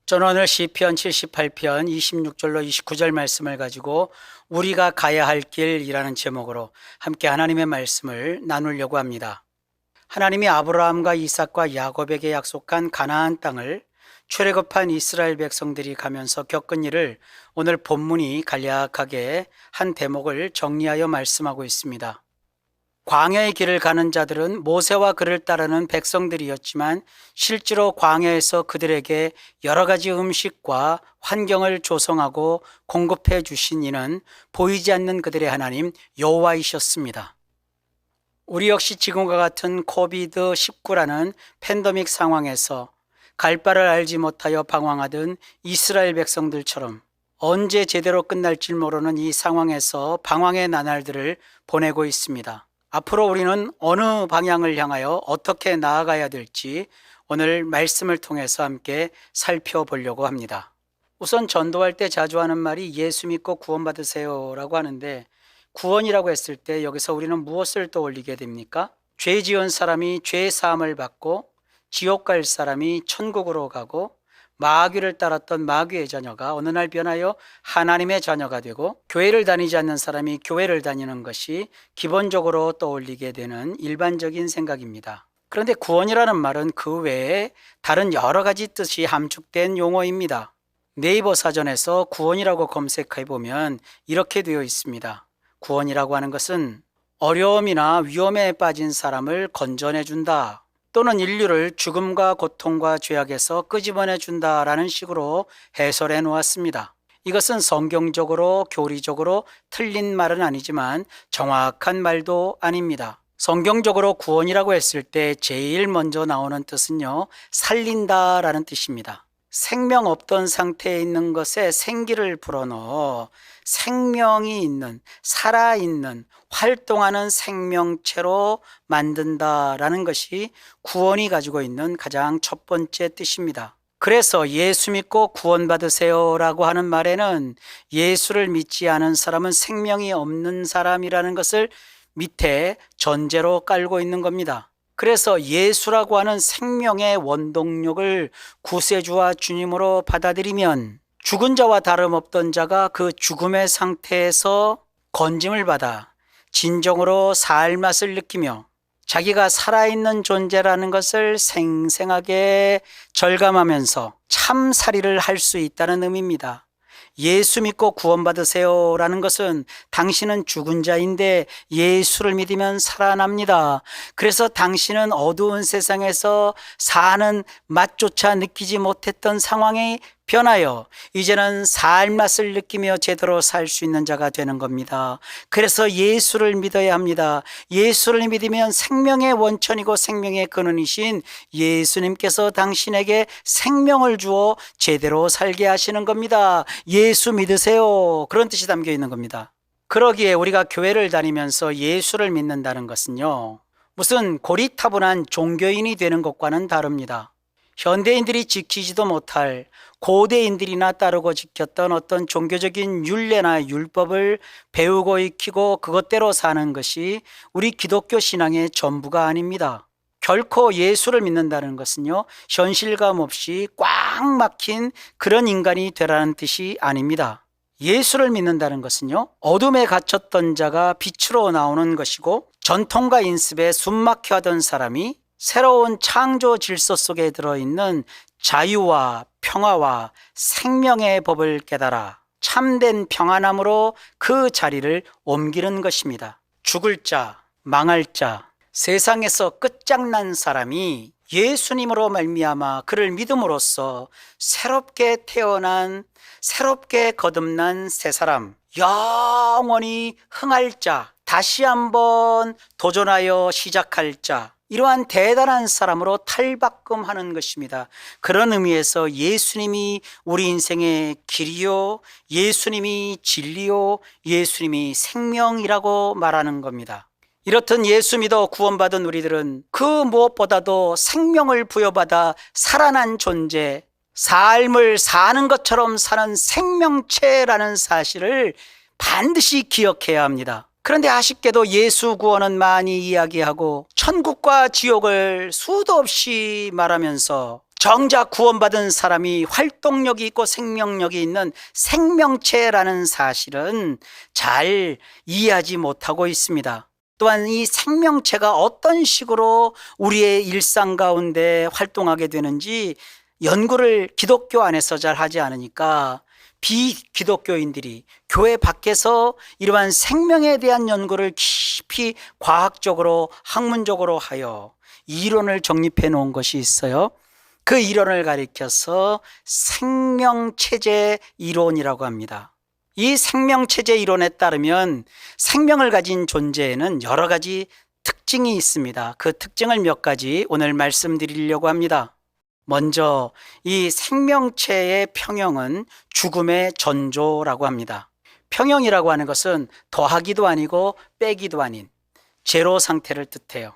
저는 오늘 시편 78편 26절로 29절 말씀을 가지고 우리가 가야 할 길이라는 제목으로 함께 하나님의 말씀을 나누려고 합니다. 하나님이 아브라함과 이삭과 야곱에게 약속한 가나안 땅을 출애굽한 이스라엘 백성들이 가면서 겪은 일을 오늘 본문이 간략하게 한 대목을 정리하여 말씀하고 있습니다. 광야의 길을 가는 자들은 모세와 그를 따르는 백성들이었지만 실제로 광야에서 그들에게 여러 가지 음식과 환경을 조성하고 공급해 주신 이는 보이지 않는 그들의 하나님 여호와이셨습니다. 우리 역시 지금과 같은 코비드19라는 팬데믹 상황에서 갈 바를 알지 못하여 방황하던 이스라엘 백성들처럼 언제 제대로 끝날지 모르는 이 상황에서 방황의 나날들을 보내고 있습니다. 앞으로 우리는 어느 방향을 향하여 어떻게 나아가야 될지 오늘 말씀을 통해서 함께 살펴보려고 합니다. 우선 전도할 때 자주 하는 말이 예수 믿고 구원받으세요 라고 하는데, 구원이라고 했을 때 여기서 우리는 무엇을 떠올리게 됩니까? 죄 지은 사람이 죄 사함을 받고 지옥 갈 사람이 천국으로 가고 마귀를 따랐던 마귀의 자녀가 어느 날 변하여 하나님의 자녀가 되고 교회를 다니지 않는 사람이 교회를 다니는 것이 기본적으로 떠올리게 되는 일반적인 생각입니다. 그런데 구원이라는 말은 그 외에 다른 여러 가지 뜻이 함축된 용어입니다. 네이버 사전에서 구원이라고 검색해 보면 이렇게 되어 있습니다. 구원이라고 하는 것은 어려움이나 위험에 빠진 사람을 건져내 준다, 또는 인류를 죽음과 고통과 죄악에서 끄집어내 준다라는 식으로 해설해 놓았습니다. 이것은 성경적으로 교리적으로 틀린 말은 아니지만 정확한 말도 아닙니다. 성경적으로 구원이라고 했을 때 제일 먼저 나오는 뜻은요, 살린다라는 뜻입니다. 생명 없던 상태에 있는 것에 생기를 불어넣어 생명이 있는, 살아있는, 활동하는 생명체로 만든다라는 것이 구원이 가지고 있는 가장 첫 번째 뜻입니다. 그래서 예수 믿고 구원받으세요 라고 하는 말에는 예수를 믿지 않은 사람은 생명이 없는 사람이라는 것을 밑에 전제로 깔고 있는 겁니다. 그래서 예수라고 하는 생명의 원동력을 구세주와 주님으로 받아들이면 죽은 자와 다름없던 자가 그 죽음의 상태에서 건짐을 받아 진정으로 살 맛을 느끼며 자기가 살아있는 존재라는 것을 생생하게 절감하면서 참살이를 할 수 있다는 의미입니다. 예수 믿고 구원받으세요 라는 것은 당신은 죽은 자인데 예수를 믿으면 살아납니다. 그래서 당신은 어두운 세상에서 사는 맛조차 느끼지 못했던 상황이 변하여 이제는 살 맛을 느끼며 제대로 살 수 있는 자가 되는 겁니다. 그래서 예수를 믿어야 합니다. 예수를 믿으면 생명의 원천이고 생명의 근원이신 예수님께서 당신에게 생명을 주어 제대로 살게 하시는 겁니다. 예수 믿으세요, 그런 뜻이 담겨 있는 겁니다. 그러기에 우리가 교회를 다니면서 예수를 믿는다는 것은요, 무슨 고리타분한 종교인이 되는 것과는 다릅니다. 현대인들이 지키지도 못할 고대인들이나 따르고 지켰던 어떤 종교적인 율례나 율법을 배우고 익히고 그것대로 사는 것이 우리 기독교 신앙의 전부가 아닙니다. 결코 예수를 믿는다는 것은요, 현실감 없이 꽉 막힌 그런 인간이 되라는 뜻이 아닙니다. 예수를 믿는다는 것은요, 어둠에 갇혔던 자가 빛으로 나오는 것이고 전통과 인습에 숨막혀 하던 사람이 새로운 창조 질서 속에 들어있는 자유와 평화와 생명의 법을 깨달아 참된 평안함으로 그 자리를 옮기는 것입니다. 죽을 자, 망할 자, 세상에서 끝장난 사람이 예수님으로 말미암아 그를 믿음으로써 새롭게 태어난, 새롭게 거듭난 새 사람, 영원히 흥할 자, 다시 한번 도전하여 시작할 자, 이러한 대단한 사람으로 탈바꿈하는 것입니다. 그런 의미에서 예수님이 우리 인생의 길이요, 예수님이 진리요, 예수님이 생명이라고 말하는 겁니다. 이렇듯 예수 믿어 구원받은 우리들은 그 무엇보다도 생명을 부여받아 살아난 존재, 삶을 사는 것처럼 사는 생명체라는 사실을 반드시 기억해야 합니다. 그런데 아쉽게도 예수 구원은 많이 이야기하고 천국과 지옥을 수도 없이 말하면서 정작 구원받은 사람이 활동력이 있고 생명력이 있는 생명체라는 사실은 잘 이해하지 못하고 있습니다. 또한 이 생명체가 어떤 식으로 우리의 일상 가운데 활동하게 되는지 연구를 기독교 안에서 잘 하지 않으니까 비기독교인들이 교회 밖에서 이러한 생명에 대한 연구를 깊이 과학적으로 학문적으로 하여 이론을 정립해 놓은 것이 있어요. 그 이론을 가리켜서 생명체제 이론이라고 합니다. 이 생명체제 이론에 따르면 생명을 가진 존재에는 여러 가지 특징이 있습니다. 그 특징을 몇 가지 오늘 말씀드리려고 합니다. 먼저 이 생명체의 평형은 죽음의 전조라고 합니다. 평형이라고 하는 것은 더하기도 아니고 빼기도 아닌 제로 상태를 뜻해요.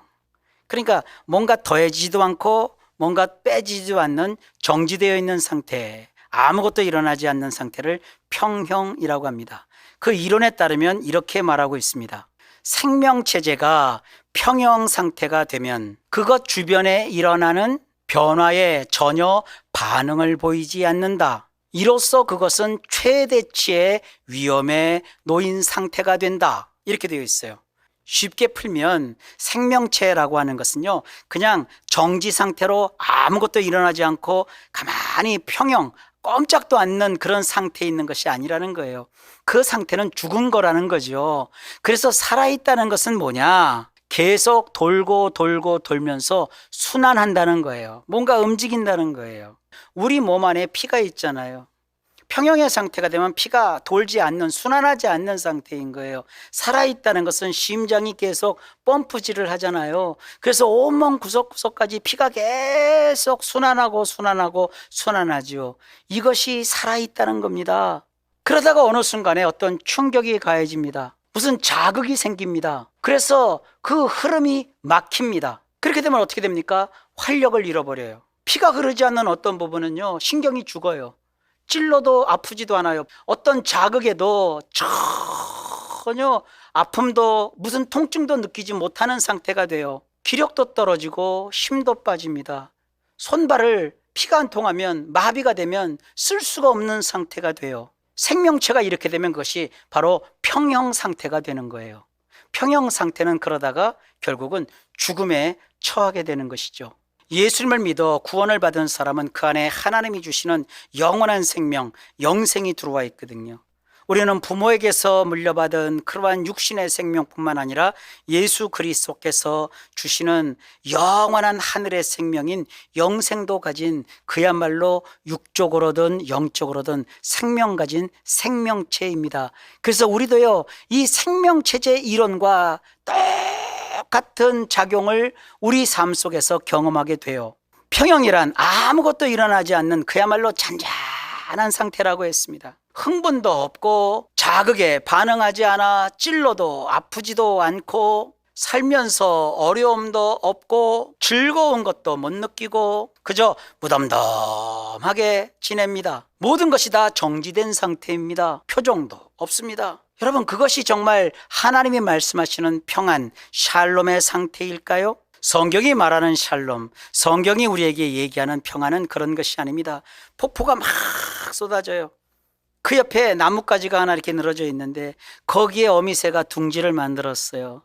그러니까 뭔가 더해지지도 않고 뭔가 빼지지도 않는 정지되어 있는 상태, 아무것도 일어나지 않는 상태를 평형이라고 합니다. 그 이론에 따르면 이렇게 말하고 있습니다. 생명체제가 평형 상태가 되면 그것 주변에 일어나는 변화에 전혀 반응을 보이지 않는다. 이로써 그것은 최대치의 위험에 놓인 상태가 된다. 이렇게 되어 있어요. 쉽게 풀면 생명체라고 하는 것은요, 그냥 정지 상태로 아무것도 일어나지 않고 가만히 평형, 꼼짝도 않는 그런 상태에 있는 것이 아니라는 거예요. 그 상태는 죽은 거라는 거죠. 그래서 살아있다는 것은 뭐냐? 계속 돌고 돌면서 순환한다는 거예요. 뭔가 움직인다는 거예요. 우리 몸 안에 피가 있잖아요. 평형의 상태가 되면 피가 돌지 않는, 순환하지 않는 상태인 거예요. 살아있다는 것은 심장이 계속 펌프질을 하잖아요. 그래서 온몸 구석구석까지 피가 계속 순환하죠. 이것이 살아있다는 겁니다. 그러다가 어느 순간에 어떤 충격이 가해집니다. 무슨 자극이 생깁니다. 그래서 그 흐름이 막힙니다. 그렇게 되면 어떻게 됩니까? 활력을 잃어버려요. 피가 흐르지 않는 어떤 부분은요, 신경이 죽어요. 찔러도 아프지도 않아요. 어떤 자극에도 전혀 아픔도 무슨 통증도 느끼지 못하는 상태가 돼요. 기력도 떨어지고 힘도 빠집니다. 손발을 피가 안 통하면, 마비가 되면 쓸 수가 없는 상태가 돼요. 생명체가 이렇게 되면 그것이 바로 평형 상태가 되는 거예요. 평형 상태는 그러다가 결국은 죽음에 처하게 되는 것이죠. 예수님을 믿어 구원을 받은 사람은 그 안에 하나님이 주시는 영원한 생명, 영생이 들어와 있거든요. 우리는 부모에게서 물려받은 그러한 육신의 생명뿐만 아니라 예수 그리스도께서 주시는 영원한 하늘의 생명인 영생도 가진, 그야말로 육적으로든 영적으로든 생명 가진 생명체입니다. 그래서 우리도요, 이 생명체제 이론과 똑같은 작용을 우리 삶 속에서 경험하게 돼요. 평형이란 아무것도 일어나지 않는 그야말로 잔잔한 상태라고 했습니다. 흥분도 없고 자극에 반응하지 않아 찔러도 아프지도 않고 살면서 어려움도 없고 즐거운 것도 못 느끼고 그저 무덤덤하게 지냅니다. 모든 것이 다 정지된 상태입니다. 표정도 없습니다. 여러분, 그것이 정말 하나님이 말씀하시는 평안, 샬롬의 상태일까요? 성경이 말하는 샬롬, 성경이 우리에게 얘기하는 평안은 그런 것이 아닙니다. 폭포가 막 쏟아져요. 그 옆에 나뭇가지가 하나 이렇게 늘어져 있는데 거기에 어미새가 둥지를 만들었어요.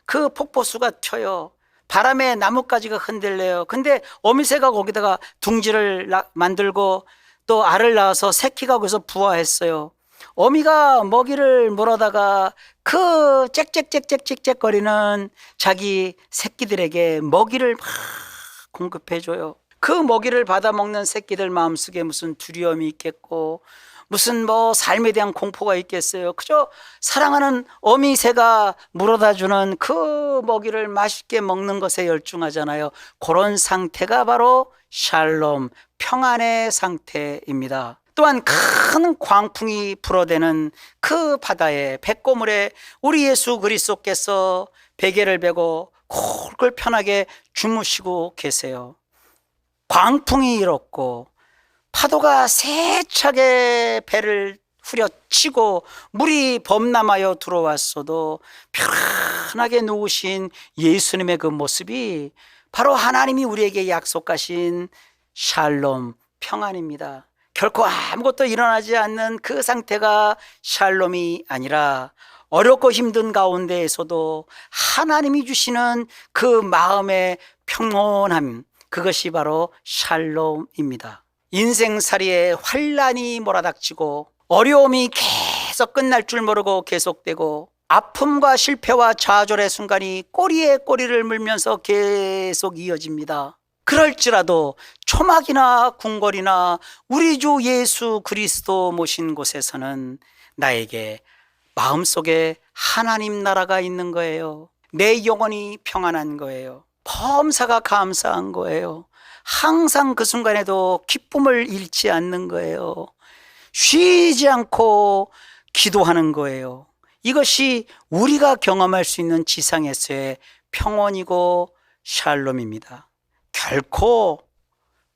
그 폭포수가 튀어요. 바람에 나뭇가지가 흔들려요. 근데 어미새가 거기다가 둥지를 만들고 또 알을 낳아서 새끼가 거기서 부화했어요. 어미가 먹이를 물어다가 그 짹짹짹짹짹 거리는 자기 새끼들에게 먹이를 막 공급해줘요. 그 먹이를 받아 먹는 새끼들 마음속에 무슨 두려움이 있겠고 무슨 삶에 대한 공포가 있겠어요. 그저 사랑하는 어미새가 물어다 주는 그 먹이를 맛있게 먹는 것에 열중하잖아요. 그런 상태가 바로 샬롬, 평안의 상태입니다. 또한 큰 광풍이 불어대는 그 바다에 백고물에 우리 예수 그리스도께서 베개를 베고 콜콜 편하게 주무시고 계세요. 광풍이 일었고 파도가 세차게 배를 후려치고 물이 범람하여 들어왔어도 편하게 누우신 예수님의 그 모습이 바로 하나님이 우리에게 약속하신 샬롬, 평안입니다. 결코 아무것도 일어나지 않는 그 상태가 샬롬이 아니라 어렵고 힘든 가운데에서도 하나님이 주시는 그 마음의 평온함, 그것이 바로 샬롬입니다. 인생살이에 환란이 몰아닥치고 어려움이 계속 끝날 줄 모르고 계속되고 아픔과 실패와 좌절의 순간이 꼬리에 꼬리를 물면서 계속 이어집니다. 그럴지라도 초막이나 궁궐이나 우리 주 예수 그리스도 모신 곳에서는 나에게 마음속에 하나님 나라가 있는 거예요. 내 영혼이 평안한 거예요. 범사가 감사한 거예요. 항상 그 순간에도 기쁨을 잃지 않는 거예요. 쉬지 않고 기도하는 거예요. 이것이 우리가 경험할 수 있는 지상에서의 평온이고 샬롬입니다. 결코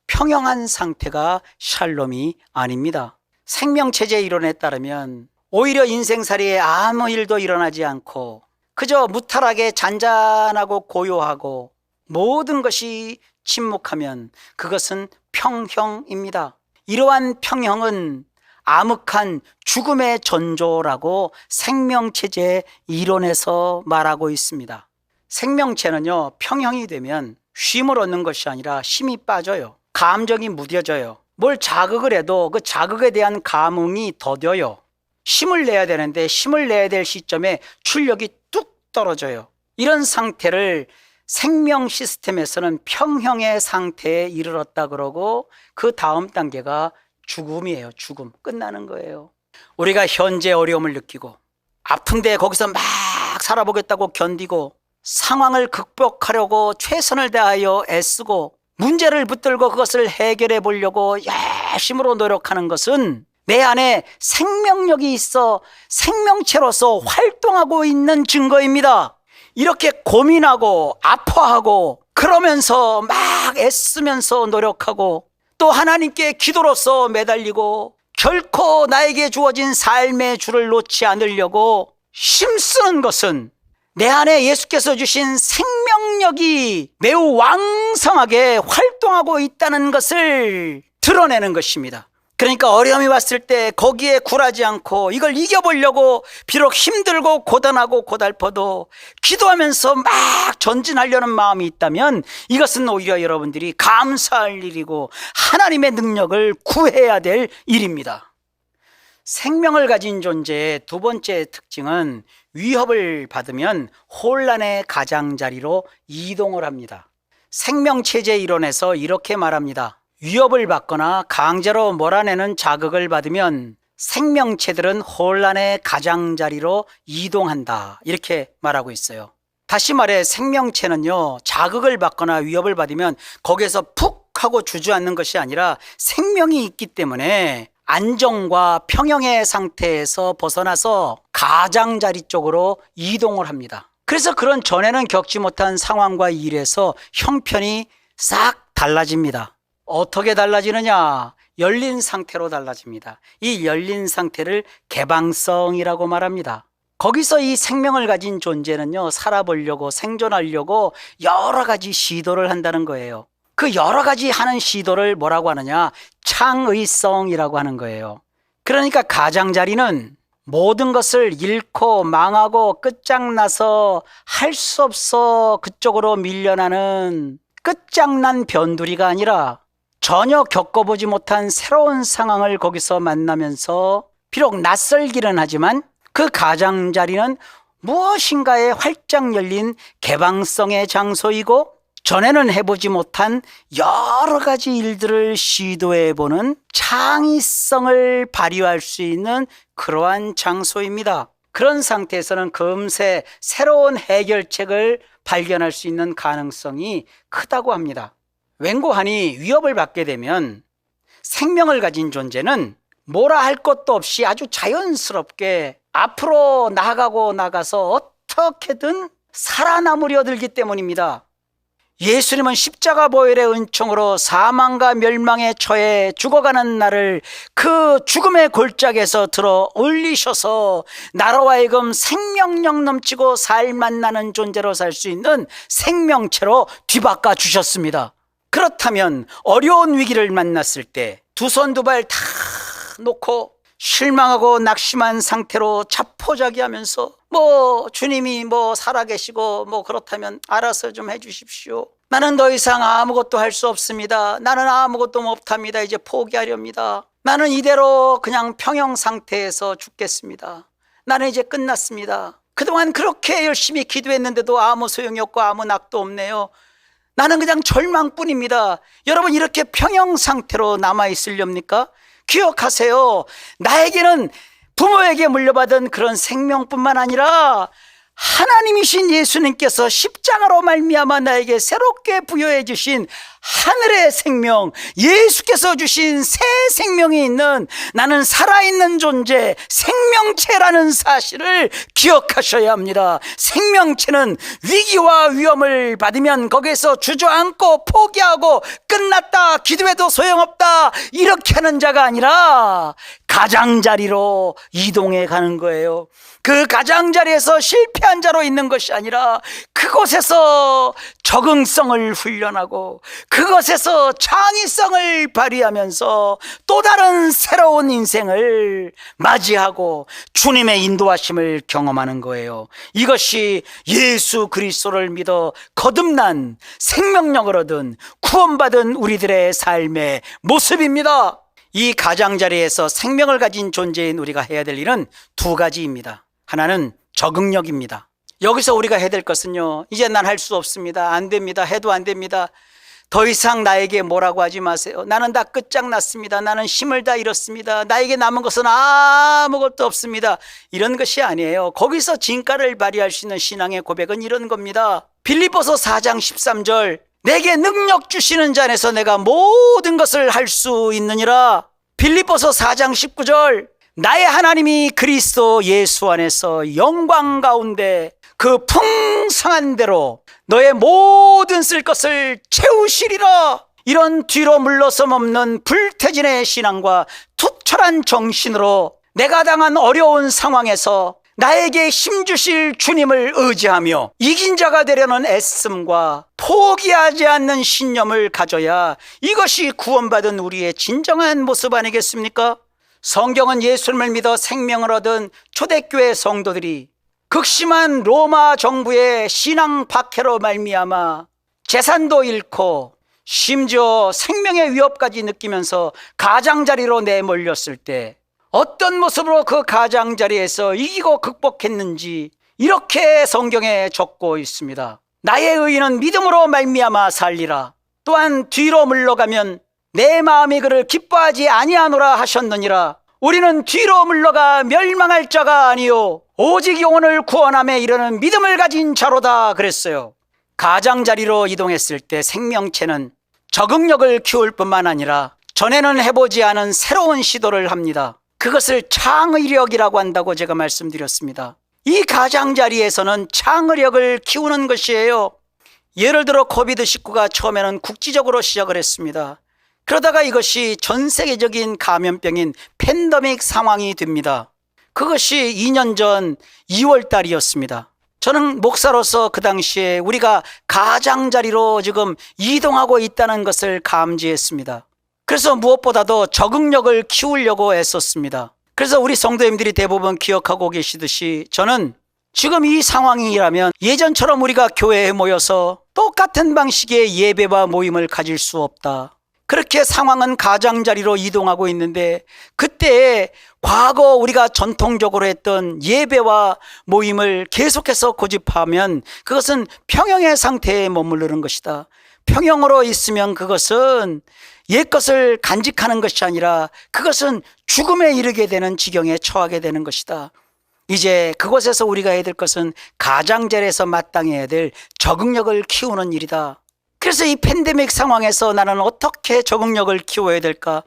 평형한 상태가 샬롬이 아닙니다. 생명체제 이론에 따르면 오히려 인생살이에 아무 일도 일어나지 않고 그저 무탈하게 잔잔하고 고요하고 모든 것이 침묵하면 그것은 평형입니다. 이러한 평형은 암흑한 죽음의 전조라고 생명체제 이론에서 말하고 있습니다. 생명체는요, 평형이 되면 쉼을 얻는 것이 아니라 힘이 빠져요. 감정이 무뎌져요. 뭘 자극을 해도 그 자극에 대한 감흥이 더뎌요. 힘을 내야 되는데 힘을 내야 될 시점에 출력이 뚝 떨어져요. 이런 상태를 생명 시스템에서는 평형의 상태에 이르렀다 그러고 그 다음 단계가 죽음이에요. 죽음. 끝나는 거예요. 우리가 현재 어려움을 느끼고 아픈데 거기서 막 살아보겠다고 견디고 상황을 극복하려고 최선을 다하여 애쓰고 문제를 붙들고 그것을 해결해 보려고 열심으로 노력하는 것은 내 안에 생명력이 있어 생명체로서 활동하고 있는 증거입니다. 이렇게 고민하고 아파하고 그러면서 막 애쓰면서 노력하고 또 하나님께 기도로서 매달리고 결코 나에게 주어진 삶의 줄을 놓지 않으려고 힘쓰는 것은 내 안에 예수께서 주신 생명력이 매우 왕성하게 활동하고 있다는 것을 드러내는 것입니다. 그러니까 어려움이 왔을 때 거기에 굴하지 않고 이걸 이겨보려고 비록 힘들고 고단하고 고달퍼도 기도하면서 막 전진하려는 마음이 있다면 이것은 오히려 여러분들이 감사할 일이고 하나님의 능력을 구해야 될 일입니다. 생명을 가진 존재의 두 번째 특징은 위협을 받으면 혼란의 가장자리로 이동을 합니다. 생명체제 이론에서 이렇게 말합니다. 위협을 받거나 강제로 몰아내는 자극을 받으면 생명체들은 혼란의 가장자리로 이동한다. 이렇게 말하고 있어요. 다시 말해 생명체는요, 자극을 받거나 위협을 받으면 거기에서 푹 하고 주저앉는 것이 아니라 생명이 있기 때문에 안정과 평형의 상태에서 벗어나서 가장자리 쪽으로 이동을 합니다. 그래서 그런 전에는 겪지 못한 상황과 일에서 형편이 싹 달라집니다. 어떻게 달라지느냐? 열린 상태로 달라집니다. 이 열린 상태를 개방성이라고 말합니다. 거기서 이 생명을 가진 존재는요, 살아보려고 생존하려고 여러 가지 시도를 한다는 거예요. 그 여러 가지 하는 시도를 뭐라고 하느냐? 창의성이라고 하는 거예요. 그러니까 가장자리는 모든 것을 잃고 망하고 끝장나서 할 수 없어 그쪽으로 밀려나는 끝장난 변두리가 아니라 전혀 겪어보지 못한 새로운 상황을 거기서 만나면서 비록 낯설기는 하지만 그 가장자리는 무엇인가에 활짝 열린 개방성의 장소이고 전에는 해보지 못한 여러 가지 일들을 시도해보는 창의성을 발휘할 수 있는 그러한 장소입니다. 그런 상태에서는 금세 새로운 해결책을 발견할 수 있는 가능성이 크다고 합니다. 웬고하니 위협을 받게 되면 생명을 가진 존재는 뭐라 할 것도 없이 아주 자연스럽게 앞으로 나가서 어떻게든 살아남으려 들기 때문입니다. 예수님은 십자가 보혈의 은총으로 사망과 멸망에 처해 죽어가는 나를 그 죽음의 골짜기에서 들어 올리셔서 나로 하여금 생명력 넘치고 살맛 나는 존재로 살 수 있는 생명체로 뒤바꿔 주셨습니다. 그렇다면 어려운 위기를 만났을 때 두 손 두 발 다 놓고 실망하고 낙심한 상태로 자포자기하면서 주님이 살아계시고 그렇다면 알아서 좀 해주십시오. 나는 더 이상 아무것도 할 수 없습니다. 나는 아무것도 못합니다. 이제 포기하렵니다. 나는 이대로 그냥 평형 상태에서 죽겠습니다. 나는 이제 끝났습니다. 그동안 그렇게 열심히 기도했는데도 아무 소용이 없고 아무 낙도 없네요. 나는 그냥 절망뿐입니다. 여러분, 이렇게 평형 상태로 남아있으렵니까? 기억하세요. 나에게는 부모에게 물려받은 그런 생명뿐만 아니라 하나님이신 예수님께서 십자가로 말미암아 나에게 새롭게 부여해 주신 하늘의 생명, 예수께서 주신 새 생명이 있는, 나는 살아있는 존재, 생명체라는 사실을 기억하셔야 합니다. 생명체는 위기와 위험을 받으면 거기에서 주저앉고 포기하고 끝났다, 기도해도 소용없다, 이렇게 하는 자가 아니라 가장자리로 이동해 가는 거예요. 그 가장자리에서 실패한 자로 있는 것이 아니라 그곳에서 적응성을 훈련하고 그것에서 창의성을 발휘하면서 또 다른 새로운 인생을 맞이하고 주님의 인도하심을 경험하는 거예요. 이것이 예수 그리스도를 믿어 거듭난 생명력을 얻은 구원받은 우리들의 삶의 모습입니다. 이 가장자리에서 생명을 가진 존재인 우리가 해야 될 일은 두 가지입니다. 하나는 적응력입니다. 여기서 우리가 해야 될 것은요, 이제 난 할 수 없습니다. 안 됩니다. 해도 안 됩니다. 더 이상 나에게 뭐라고 하지 마세요. 나는 다 끝장났습니다. 나는 힘을 다 잃었습니다. 나에게 남은 것은 아무것도 없습니다. 이런 것이 아니에요. 거기서 진가를 발휘할 수 있는 신앙의 고백은 이런 겁니다. 빌립보서 4장 13절, 내게 능력 주시는 자 안에서 내가 모든 것을 할 수 있느니라. 빌립보서 4장 19절, 나의 하나님이 그리스도 예수 안에서 영광 가운데 그 풍성한 대로 너의 모든 쓸 것을 채우시리라. 이런 뒤로 물러섬 없는 불태진의 신앙과 투철한 정신으로 내가 당한 어려운 상황에서 나에게 힘주실 주님을 의지하며 이긴 자가 되려는 애씀과 포기하지 않는 신념을 가져야 이것이 구원받은 우리의 진정한 모습 아니겠습니까? 성경은 예수님을 믿어 생명을 얻은 초대교회 성도들이 극심한 로마 정부의 신앙 박해로 말미암아 재산도 잃고 심지어 생명의 위협까지 느끼면서 가장자리로 내몰렸을 때 어떤 모습으로 그 가장자리에서 이기고 극복했는지 이렇게 성경에 적고 있습니다. 나의 의인은 믿음으로 말미암아 살리라. 또한 뒤로 물러가면 내 마음이 그를 기뻐하지 아니하노라 하셨느니라. 우리는 뒤로 물러가 멸망할 자가 아니요 오직 영혼을 구원함에 이르는 믿음을 가진 자로다 그랬어요. 가장자리로 이동했을 때 생명체는 적응력을 키울 뿐만 아니라 전에는 해보지 않은 새로운 시도를 합니다. 그것을 창의력이라고 한다고 제가 말씀드렸습니다. 이 가장자리에서는 창의력을 키우는 것이에요. 예를 들어 코비드19가 처음에는 국지적으로 시작을 했습니다. 그러다가 이것이 전 세계적인 감염병인 팬데믹 상황이 됩니다. 그것이 2년 전 2월 달이었습니다. 저는 목사로서 그 당시에 우리가 가장자리로 지금 이동하고 있다는 것을 감지했습니다. 그래서 무엇보다도 적응력을 키우려고 애썼습니다. 그래서 우리 성도님들이 대부분 기억하고 계시듯이 저는 지금 이 상황이라면 예전처럼 우리가 교회에 모여서 똑같은 방식의 예배와 모임을 가질 수 없다. 그렇게 상황은 가장자리로 이동하고 있는데 그때 과거 우리가 전통적으로 했던 예배와 모임을 계속해서 고집하면 그것은 평형의 상태에 머무르는 것이다. 평형으로 있으면 그것은 옛것을 간직하는 것이 아니라 그것은 죽음에 이르게 되는 지경에 처하게 되는 것이다. 이제 그곳에서 우리가 해야 될 것은 가장자리에서 마땅해야 될 적응력을 키우는 일이다. 그래서 이 팬데믹 상황에서 나는 어떻게 적응력을 키워야 될까?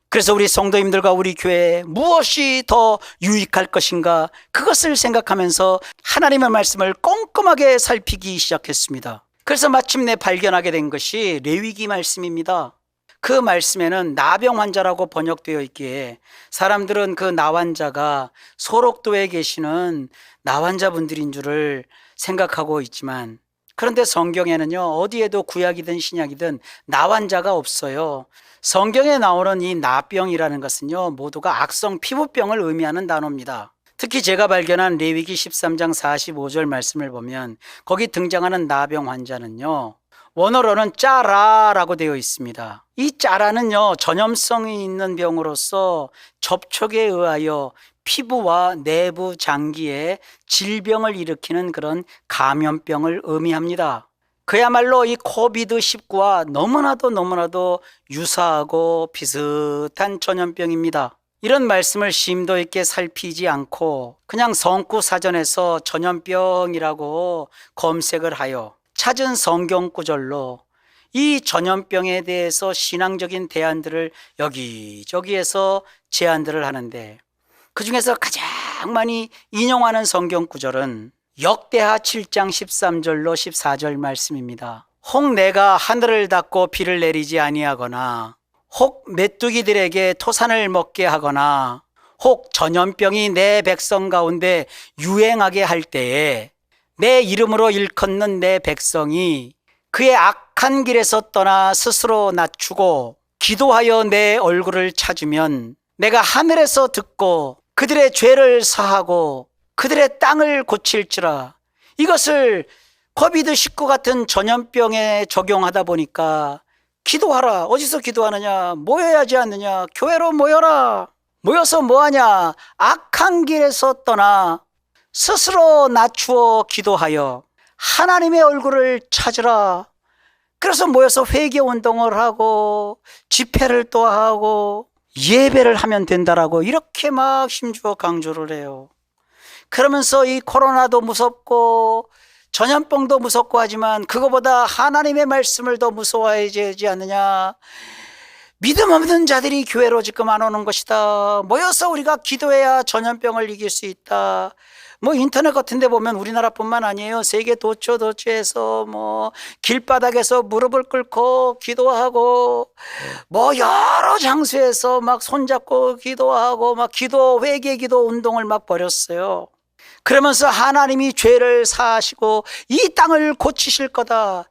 그래서 우리 성도님들과 우리 교회에 무엇이 더 유익할 것인가? 그것을 생각하면서 하나님의 말씀을 꼼꼼하게 살피기 시작했습니다. 그래서 마침내 발견하게 된 것이 레위기 말씀입니다. 그 말씀에는 나병 환자라고 번역되어 있기에 사람들은 그 나환자가 소록도에 계시는 나환자분들인 줄을 생각하고 있지만 그런데 성경에는요, 어디에도 구약이든 신약이든 나환자가 없어요. 성경에 나오는 이 나병이라는 것은요, 모두가 악성 피부병을 의미하는 단어입니다. 특히 제가 발견한 레위기 13장 45절 말씀을 보면 거기 등장하는 나병 환자는요, 원어로는 짜라라고 되어 있습니다. 이 짜라는요, 전염성이 있는 병으로서 접촉에 의하여 피부와 내부 장기에 질병을 일으키는 그런 감염병을 의미합니다. 그야말로 이 코비드19와 너무나도 유사하고 비슷한 전염병입니다. 이런 말씀을 심도 있게 살피지 않고 그냥 성구사전에서 전염병이라고 검색을 하여 찾은 성경 구절로 이 전염병에 대해서 신앙적인 대안들을 여기저기에서 제안들을 하는데, 그 중에서 가장 많이 인용하는 성경 구절은 역대하 7장 13절로 14절 말씀입니다. 혹 내가 하늘을 닫고 비를 내리지 아니하거나, 혹 메뚜기들에게 토산을 먹게 하거나, 혹 전염병이 내 백성 가운데 유행하게 할 때에 내 이름으로 일컫는 내 백성이 그의 악한 길에서 떠나 스스로 낮추고 기도하여 내 얼굴을 찾으면 내가 하늘에서 듣고 그들의 죄를 사하고 그들의 땅을 고칠지라. 이것을 코비드19 같은 전염병에 적용하다 보니까 기도하라. 어디서 기도하느냐? 모여야지 않느냐? 교회로 모여라. 모여서 뭐하냐? 악한 길에서 떠나 스스로 낮추어 기도하여 하나님의 얼굴을 찾으라. 그래서 모여서 회개 운동을 하고 집회를 또 하고 예배를 하면 된다라고 이렇게 막 힘주어 강조를 해요. 그러면서 이 코로나도 무섭고 전염병도 무섭고 하지만 그거보다 하나님의 말씀을 더 무서워해야 되지 않느냐. 믿음 없는 자들이 교회로 지금 안 오는 것이다. 모여서 우리가 기도해야 전염병을 이길 수 있다. 뭐 인터넷 같은 데 보면 우리나라뿐만 아니에요. 세계 도처에서 뭐 길바닥에서 무릎을 꿇고 기도하고 뭐 여러 장소에서 막 손잡고 기도하고 막 회개 기도 운동을 막 벌였어요. 그러면서 하나님이 죄를 사하시고 이 땅을 고치실 거다.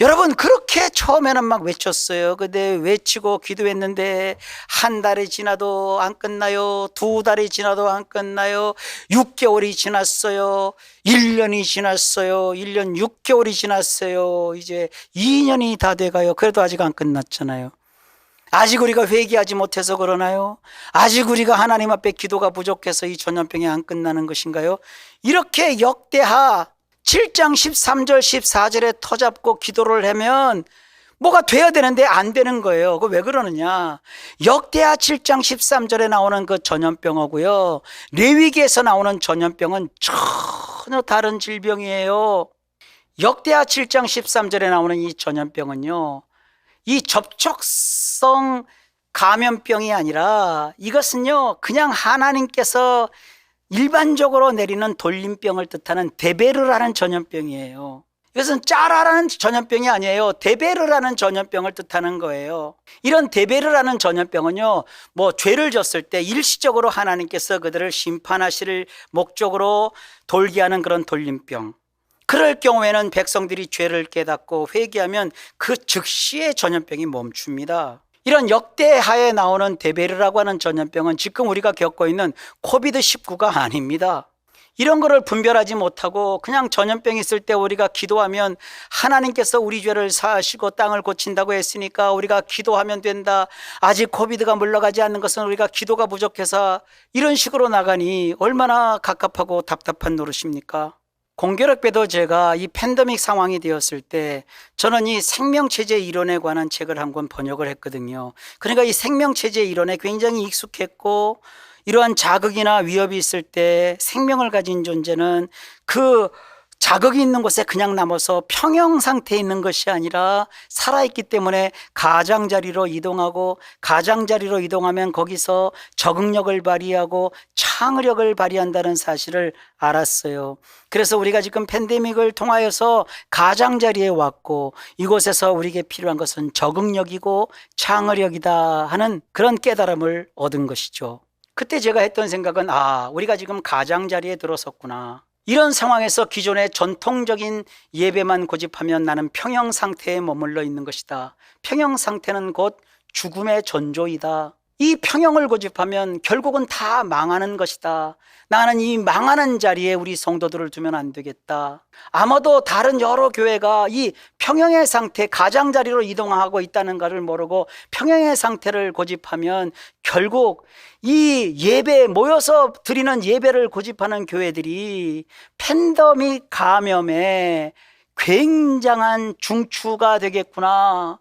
여러분 그렇게 처음에는 막 외쳤어요. 근데 외치고 기도했는데 한 달이 지나도 안 끝나요. 두 달이 지나도 안 끝나요. 6개월이 지났어요. 1년이 지났어요. 1년 6개월이 지났어요. 이제 2년이 다 돼가요. 그래도 아직 안 끝났잖아요. 아직 우리가 회개하지 못해서 그러나요? 아직 우리가 하나님 앞에 기도가 부족해서 이 전염병이 안 끝나는 것인가요? 이렇게 역대하 7장 13절 14절에 터잡고 기도를 하면 뭐가 돼야 되는데 안 되는 거예요. 왜 그러느냐? 역대하 7장 13절에 나오는 그 전염병하고요, 레위기에서 나오는 전염병은 전혀 다른 질병이에요. 역대하 7장 13절에 나오는 이 전염병은요, 이 접촉성 감염병이 아니라 이것은요, 그냥 하나님께서 일반적으로 내리는 돌림병을 뜻하는 데베르라는 전염병이에요. 이것은 짜라라는 전염병이 아니에요. 데베르라는 전염병을 뜻하는 거예요. 이런 데베르라는 전염병은요, 뭐 죄를 졌을 때 일시적으로 하나님께서 그들을 심판하실 목적으로 돌게 하는 그런 돌림병. 그럴 경우에는 백성들이 죄를 깨닫고 회개하면 그 즉시에 전염병이 멈춥니다. 이런 역대하에 나오는 데베르라고 하는 전염병은 지금 우리가 겪고 있는 코비드19가 아닙니다. 이런 거를 분별하지 못하고 그냥 전염병이 있을 때 우리가 기도하면 하나님께서 우리 죄를 사하시고 땅을 고친다고 했으니까 우리가 기도하면 된다. 아직 코비드가 물러가지 않는 것은 우리가 기도가 부족해서 이런 식으로 나가니 얼마나 갑갑하고 답답한 노릇입니까? 공교롭게도 제가 이 팬데믹 상황이 되었을 때 저는 이 생명체제 이론에 관한 책을 한 권 번역을 했거든요. 그러니까 이 생명체제 이론에 굉장히 익숙했고, 이러한 자극이나 위협이 있을 때 생명을 가진 존재는 그 자극이 있는 곳에 그냥 남아서 평형 상태에 있는 것이 아니라 살아있기 때문에 가장자리로 이동하고, 가장자리로 이동하면 거기서 적응력을 발휘하고 창의력을 발휘한다는 사실을 알았어요. 그래서 우리가 지금 팬데믹을 통하여서 가장자리에 왔고, 이곳에서 우리에게 필요한 것은 적응력이고 창의력이다 하는 그런 깨달음을 얻은 것이죠. 그때 제가 했던 생각은, 우리가 지금 가장자리에 들어섰구나. 이런 상황에서 기존의 전통적인 예배만 고집하면 나는 평형 상태에 머물러 있는 것이다. 평형 상태는 곧 죽음의 전조이다. 이 평형을 고집하면 결국은 다 망하는 것이다. 나는 이 망하는 자리에 우리 성도들을 두면 안 되겠다. 아마도 다른 여러 교회가 이 평형의 상태, 가장자리로 이동하고 있다는 것을 모르고 평형의 상태를 고집하면 결국 이 예배, 모여서 드리는 예배를 고집하는 교회들이 팬데믹 감염에 굉장한 중추가 되겠구나,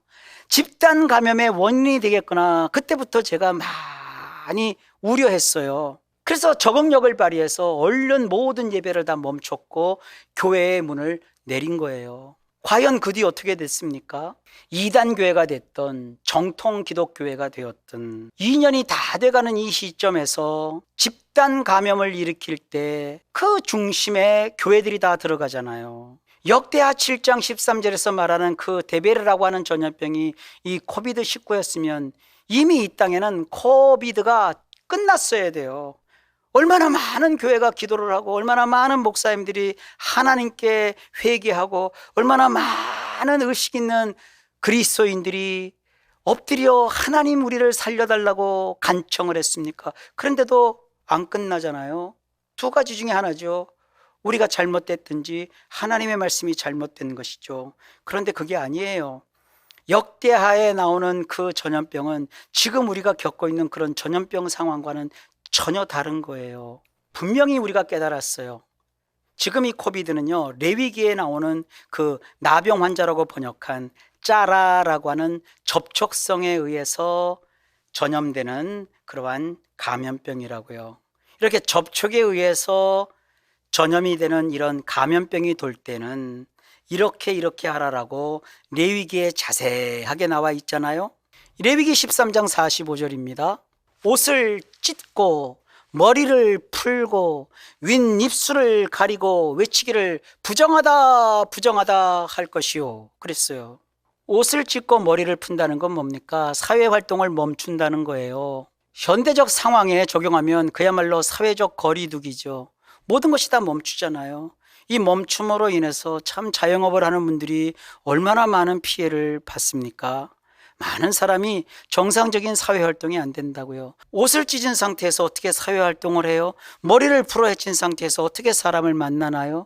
집단 감염의 원인이 되겠구나, 그때부터 제가 많이 우려했어요. 그래서 적응력을 발휘해서 얼른 모든 예배를 다 멈췄고 교회의 문을 내린 거예요. 과연 그 뒤 어떻게 됐습니까? 이단 교회가 됐던 정통 기독교회가 되었던 2년이 다 돼가는 이 시점에서 집단 감염을 일으킬 때 그 중심에 교회들이 다 들어가잖아요. 역대하 7장 13절에서 말하는 그 데베르라고 하는 전염병이 이 코비드19였으면 이미 이 땅에는 코비드가 끝났어야 돼요. 얼마나 많은 교회가 기도를 하고, 얼마나 많은 목사님들이 하나님께 회개하고, 얼마나 많은 의식 있는 그리스도인들이 엎드려 하나님 우리를 살려달라고 간청을 했습니까? 그런데도 안 끝나잖아요. 두 가지 중에 하나죠. 우리가 잘못됐든지 하나님의 말씀이 잘못된 것이죠. 그런데 그게 아니에요. 역대하에 나오는 그 전염병은 지금 우리가 겪고 있는 그런 전염병 상황과는 전혀 다른 거예요. 분명히 우리가 깨달았어요. 지금 이 코비드는요, 레위기에 나오는 그 나병 환자라고 번역한 짜라라고 하는 접촉성에 의해서 전염되는 그러한 감염병이라고요. 이렇게 접촉에 의해서 전염이 되는 이런 감염병이 돌 때는 이렇게 하라라고 레위기에 자세하게 나와 있잖아요. 레위기 13장 45절입니다. 옷을 찢고 머리를 풀고 윗입술을 가리고 외치기를 부정하다 부정하다 할 것이요, 그랬어요. 옷을 찢고 머리를 푼다는 건 뭡니까? 사회활동을 멈춘다는 거예요. 현대적 상황에 적용하면 그야말로 사회적 거리두기죠. 모든 것이 다 멈추잖아요. 이 멈춤으로 인해서 참 자영업을 하는 분들이 얼마나 많은 피해를 받습니까? 많은 사람이 정상적인 사회활동이 안 된다고요. 옷을 찢은 상태에서 어떻게 사회활동을 해요? 머리를 풀어헤친 상태에서 어떻게 사람을 만나나요?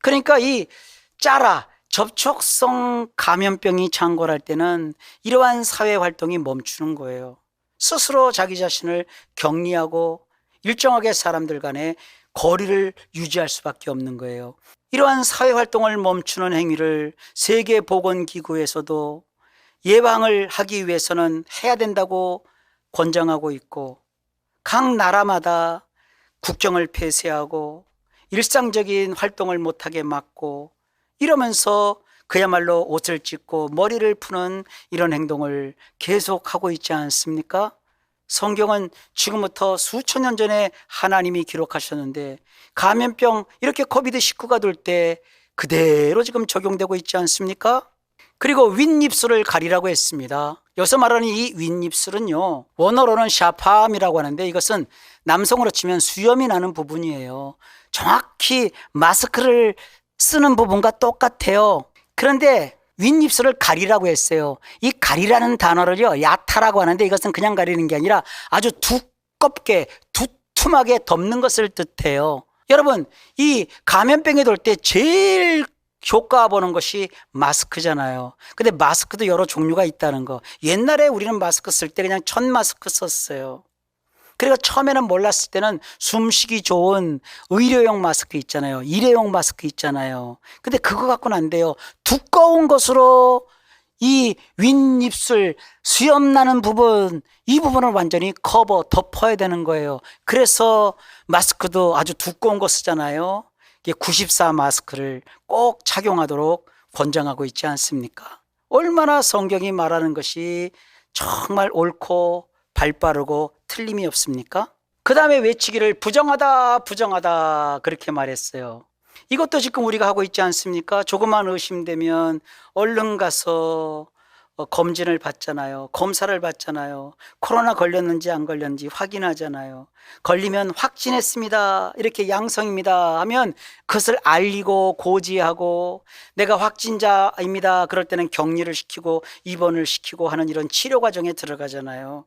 그러니까 이 짜라, 접촉성 감염병이 창궐할 때는 이러한 사회활동이 멈추는 거예요. 스스로 자기 자신을 격리하고 일정하게 사람들 간에 거리를 유지할 수밖에 없는 거예요. 이러한 사회활동을 멈추는 행위를 세계보건기구에서도 예방을 하기 위해서는 해야 된다고 권장하고 있고, 각 나라마다 국경을 폐쇄하고 일상적인 활동을 못하게 막고 이러면서 그야말로 옷을 찢고 머리를 푸는 이런 행동을 계속하고 있지 않습니까? 성경은 지금부터 수천 년 전에 하나님이 기록하셨는데 감염병 이렇게 코비드19가 돌 때 그대로 지금 적용되고 있지 않습니까? 그리고 윗입술을 가리라고 했습니다. 여기서 말하는 이 윗입술은요, 원어로는 샤팜이라고 하는데 이것은 남성으로 치면 수염이 나는 부분이에요. 정확히 마스크를 쓰는 부분과 똑같아요. 그런데 윗입술을 가리라고 했어요. 이 가리라는 단어를요, 야타라고 하는데 이것은 그냥 가리는 게 아니라 아주 두껍게 두툼하게 덮는 것을 뜻해요. 여러분, 이 감염병이 돌 때 제일 효과 보는 것이 마스크잖아요. 근데 마스크도 여러 종류가 있다는 거. 옛날에 우리는 마스크 쓸 때 그냥 천 마스크 썼어요. 그리고 처음에는 몰랐을 때는 숨쉬기 좋은 의료용 마스크 있잖아요. 일회용 마스크 있잖아요. 근데 그거 갖고는 안 돼요. 두꺼운 것으로 이 윗입술 수염 나는 부분, 이 부분을 완전히 덮어야 되는 거예요. 그래서 마스크도 아주 두꺼운 거 쓰잖아요. 94 마스크를 꼭 착용하도록 권장하고 있지 않습니까? 얼마나 성경이 말하는 것이 정말 옳고 발빠르고 틀림이 없습니까? 그 다음에 외치기를 부정하다 부정하다 그렇게 말했어요. 이것도 지금 우리가 하고 있지 않습니까? 조금만 의심되면 얼른 가서 검진을 받잖아요. 검사를 받잖아요. 코로나 걸렸는지 안 걸렸는지 확인하잖아요. 걸리면 확진했습니다, 이렇게 양성입니다 하면 그것을 알리고 고지하고, 내가 확진자입니다 그럴 때는 격리를 시키고 입원을 시키고 하는 이런 치료 과정에 들어가잖아요.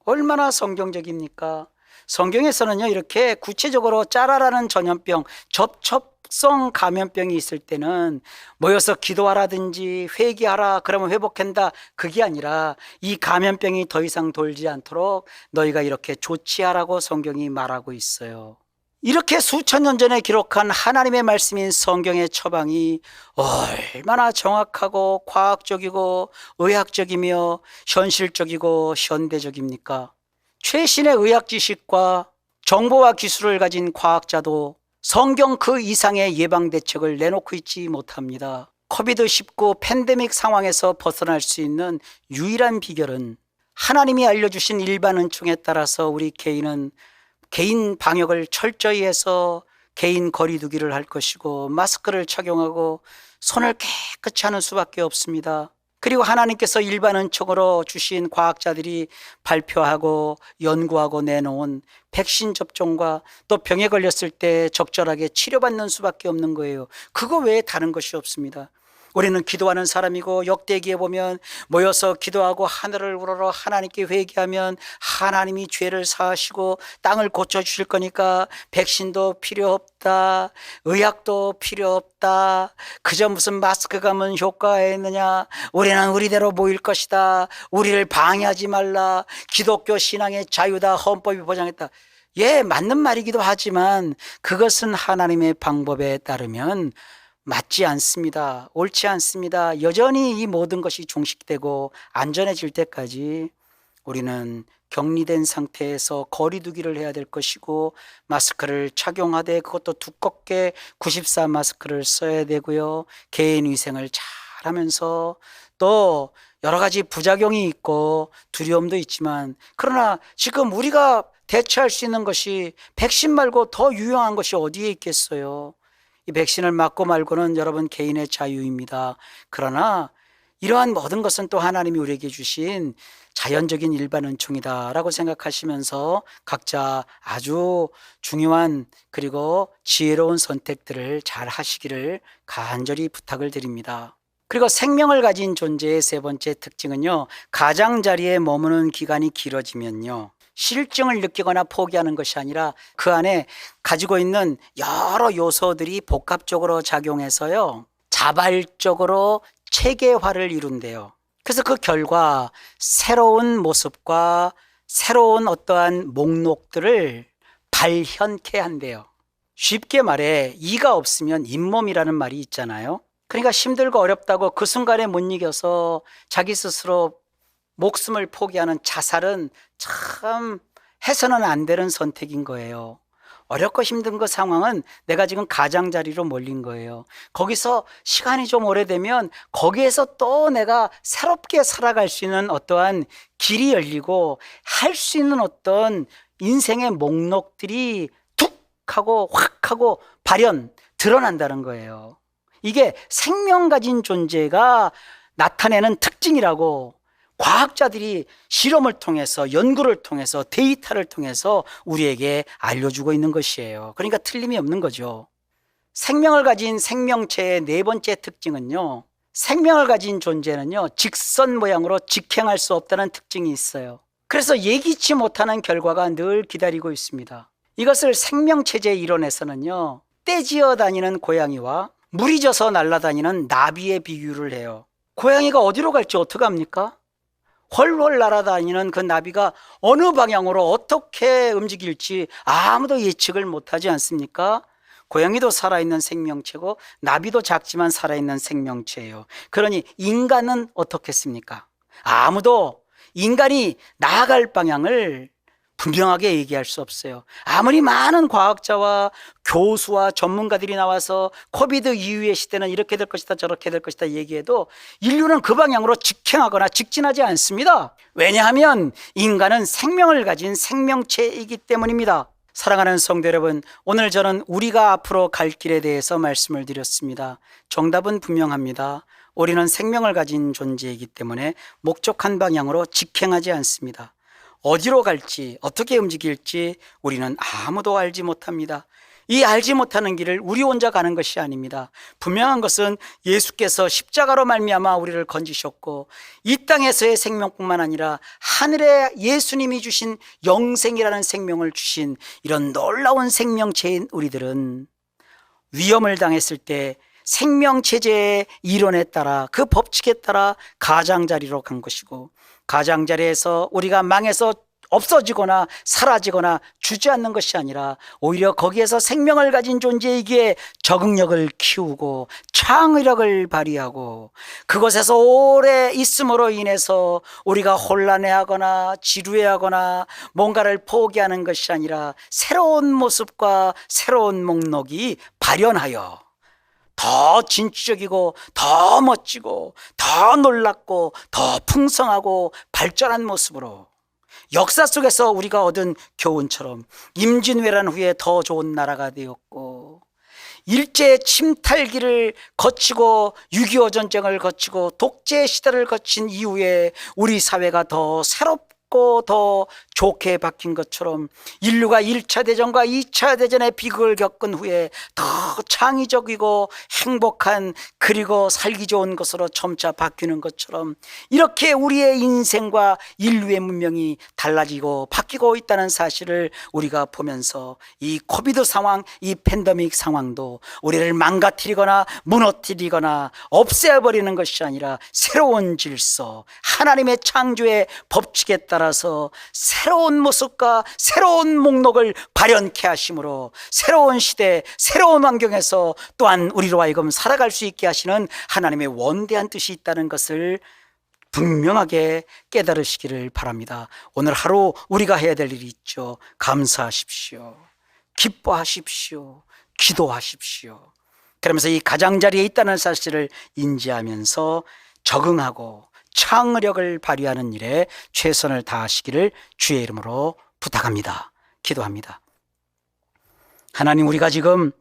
얼마나 성경적입니까? 성경에서는요, 이렇게 구체적으로 짜라라는 전염병, 접촉성 감염병이 있을 때는 모여서 기도하라든지 회개하라 그러면 회복한다, 그게 아니라 이 감염병이 더 이상 돌지 않도록 너희가 이렇게 조치하라고 성경이 말하고 있어요. 이렇게 수천 년 전에 기록한 하나님의 말씀인 성경의 처방이 얼마나 정확하고 과학적이고 의학적이며 현실적이고 현대적입니까? 최신의 의학 지식과 정보와 기술을 가진 과학자도 성경 그 이상의 예방 대책을 내놓고 있지 못합니다. 코비드-19 팬데믹 상황에서 벗어날 수 있는 유일한 비결은 하나님이 알려주신 일반 은총에 따라서 우리 개인은 개인 방역을 철저히 해서 개인 거리 두기를 할 것이고, 마스크를 착용하고 손을 깨끗이 하는 수밖에 없습니다. 그리고 하나님께서 일반 은총으로 주신 과학자들이 발표하고 연구하고 내놓은 백신 접종과 또 병에 걸렸을 때 적절하게 치료받는 수밖에 없는 거예요. 그거 외에 다른 것이 없습니다. 우리는 기도하는 사람이고, 역대기에 보면 모여서 기도하고 하늘을 우러러 하나님께 회개하면 하나님이 죄를 사하시고 땅을 고쳐주실 거니까 백신도 필요 없다, 의학도 필요 없다, 그저 무슨 마스크 가면 효과가 있느냐, 우리는 우리대로 모일 것이다, 우리를 방해하지 말라, 기독교 신앙의 자유다, 헌법이 보장했다. 예, 맞는 말이기도 하지만 그것은 하나님의 방법에 따르면 맞지 않습니다. 옳지 않습니다. 여전히 이 모든 것이 종식되고 안전해질 때까지 우리는 격리된 상태에서 거리 두기를 해야 될 것이고, 마스크를 착용하되 그것도 두껍게 94 마스크를 써야 되고요. 개인 위생을 잘 하면서, 또 여러 가지 부작용이 있고 두려움도 있지만, 그러나 지금 우리가 대처할 수 있는 것이 백신 말고 더 유용한 것이 어디에 있겠어요? 이 백신을 맞고 말고는 여러분 개인의 자유입니다. 그러나 이러한 모든 것은 또 하나님이 우리에게 주신 자연적인 일반 은총이다라고 생각하시면서 각자 아주 중요한 그리고 지혜로운 선택들을 잘 하시기를 간절히 부탁을 드립니다. 그리고 생명을 가진 존재의 세 번째 특징은요, 가장자리에 머무는 기간이 길어지면요, 실증을 느끼거나 포기하는 것이 아니라 그 안에 가지고 있는 여러 요소들이 복합적으로 작용해서요, 자발적으로 체계화를 이룬대요. 그래서 그 결과 새로운 모습과 새로운 어떠한 목록들을 발현케 한대요. 쉽게 말해 이가 없으면 잇몸이라는 말이 있잖아요. 그러니까 힘들고 어렵다고 그 순간에 못 이겨서 자기 스스로 목숨을 포기하는 자살은 참 해서는 안 되는 선택인 거예요. 어렵고 힘든 그 상황은 내가 지금 가장자리로 몰린 거예요. 거기서 시간이 좀 오래되면 거기에서 또 내가 새롭게 살아갈 수 있는 어떠한 길이 열리고 할 수 있는 어떤 인생의 목록들이 툭 하고 확 하고 드러난다는 거예요. 이게 생명 가진 존재가 나타내는 특징이라고 과학자들이 실험을 통해서, 연구를 통해서, 데이터를 통해서 우리에게 알려주고 있는 것이에요. 그러니까 틀림이 없는 거죠. 생명을 가진 생명체의 네 번째 특징은요, 생명을 가진 존재는요, 직선 모양으로 직행할 수 없다는 특징이 있어요. 그래서 예기치 못하는 결과가 늘 기다리고 있습니다. 이것을 생명체제 이론에서는요, 떼지어 다니는 고양이와 물이 져서 날아다니는 나비에 비유를 해요. 고양이가 어디로 갈지 어떻게 합니까? 훨훨 날아다니는 그 나비가 어느 방향으로 어떻게 움직일지 아무도 예측을 못하지 않습니까? 고양이도 살아있는 생명체고 나비도 작지만 살아있는 생명체예요. 그러니 인간은 어떻겠습니까? 아무도 인간이 나아갈 방향을 분명하게 얘기할 수 없어요. 아무리 많은 과학자와 교수와 전문가들이 나와서 코비드 이후의 시대는 이렇게 될 것이다 저렇게 될 것이다 얘기해도 인류는 그 방향으로 직행하거나 직진하지 않습니다. 왜냐하면 인간은 생명을 가진 생명체이기 때문입니다. 사랑하는 성도 여러분, 오늘 저는 우리가 앞으로 갈 길에 대해서 말씀을 드렸습니다. 정답은 분명합니다. 우리는 생명을 가진 존재이기 때문에 목적한 방향으로 직행하지 않습니다. 어디로 갈지, 어떻게 움직일지 우리는 아무도 알지 못합니다. 이 알지 못하는 길을 우리 혼자 가는 것이 아닙니다. 분명한 것은 예수께서 십자가로 말미암아 우리를 건지셨고, 이 땅에서의 생명뿐만 아니라 하늘에 예수님이 주신 영생이라는 생명을 주신 이런 놀라운 생명체인 우리들은 위험을 당했을 때 생명체제의 이론에 따라, 그 법칙에 따라 가장자리로 간 것이고, 가장자리에서 우리가 망해서 없어지거나 사라지거나 주저앉는 것이 아니라 오히려 거기에서 생명을 가진 존재이기에 적응력을 키우고 창의력을 발휘하고, 그곳에서 오래 있음으로 인해서 우리가 혼란해하거나 지루해하거나 뭔가를 포기하는 것이 아니라 새로운 모습과 새로운 목록이 발현하여 더 진취적이고 더 멋지고 더 놀랍고 더 풍성하고 발전한 모습으로 역사 속에서 우리가 얻은 교훈처럼 임진왜란 후에 더 좋은 나라가 되었고, 일제 침탈기를 거치고 6.25 전쟁을 거치고 독재 시대를 거친 이후에 우리 사회가 더 새롭고 더 좋게 바뀐 것처럼 인류가 1차 대전과 2차 대전의 비극을 겪은 후에 더 창의적이고 행복한, 그리고 살기 좋은 것으로 점차 바뀌는 것처럼, 이렇게 우리의 인생과 인류의 문명이 달라지고 바뀌고 있다는 사실을 우리가 보면서 이 코비드 상황, 이 팬데믹 상황도 우리를 망가뜨리거나 무너뜨리거나 없애버리는 것이 아니라 새로운 질서, 하나님의 창조의 법칙에 따라서 새로운 모습과 새로운 목록을 발현케 하심으로 새로운 시대, 새로운 환경에서 또한 우리로 하여금 살아갈 수 있게 하시는 하나님의 원대한 뜻이 있다는 것을 분명하게 깨달으시기를 바랍니다. 오늘 하루 우리가 해야 될 일이 있죠. 감사하십시오. 기뻐하십시오. 기도하십시오. 그러면서 이 가장자리에 있다는 사실을 인지하면서 적응하고 창의력을 발휘하는 일에 최선을 다하시기를 주의 이름으로 부탁합니다. 기도합니다. 하나님, 우리가 지금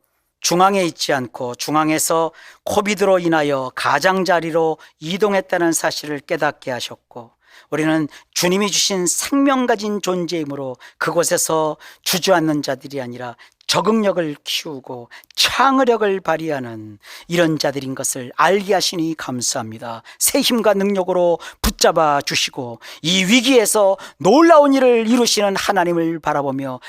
중앙에 있지 않고 중앙에서 코비드로 인하여 가장자리로 이동했다는 사실을 깨닫게 하셨고, 우리는 주님이 주신 생명 가진 존재이므로 그곳에서 주저앉는 자들이 아니라 적응력을 키우고 창의력을 발휘하는 이런 자들인 것을 알게 하시니 감사합니다. 새 힘과 능력으로 붙잡아 주시고 이 위기에서 놀라운 일을 이루시는 하나님을 바라보며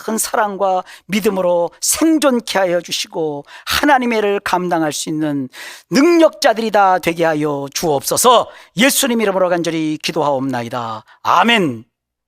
큰 사랑과 믿음으로 생존케 하여 주시고 하나님의 일을 감당할 수 있는 능력자들이 다 되게 하여 주옵소서. 예수님 이름으로 간절히 기도하옵나이다. 아멘.